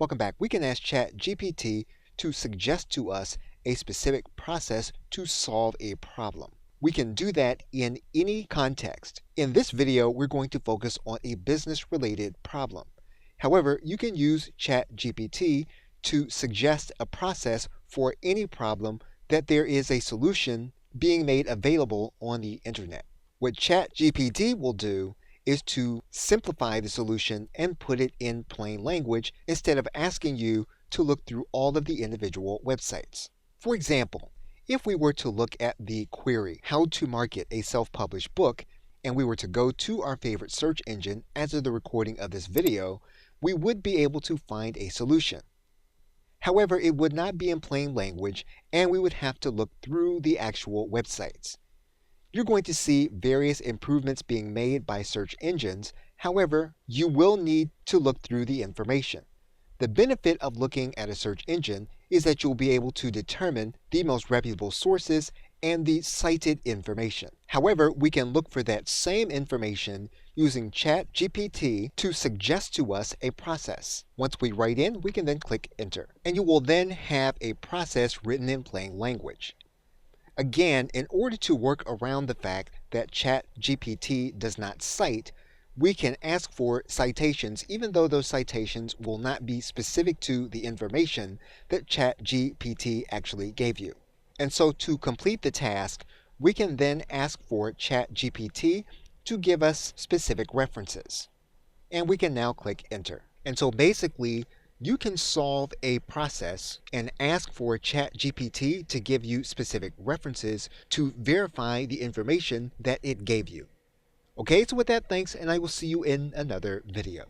Welcome back. We can ask ChatGPT to suggest to us a specific process to solve a problem. We can do that in any context. In this video, we're going to focus on a business-related problem. However, you can use ChatGPT to suggest a process for any problem that there is a solution being made available on the internet. What ChatGPT will do is to simplify the solution and put it in plain language instead of asking you to look through all of the individual websites. For example, if we were to look at the query, how to market a self-published book, and we were to go to our favorite search engine as of the recording of this video, we would be able to find a solution. However, it would not be in plain language, and we would have to look through the actual websites. You're going to see various improvements being made by search engines. However, you will need to look through the information. The benefit of looking at a search engine is that you'll be able to determine the most reputable sources and the cited information. However, we can look for that same information using ChatGPT to suggest to us a process. Once we write in, we can then click enter, and you will then have a process written in plain language. Again, in order to work around the fact that ChatGPT does not cite, we can ask for citations even though those citations will not be specific to the information that ChatGPT actually gave you. And so to complete the task, we can then ask for ChatGPT to give us specific references. And we can now click enter. And so basically, you can solve a process and ask for ChatGPT to give you specific references to verify the information that it gave you. Okay, so with that, thanks, and I will see you in another video.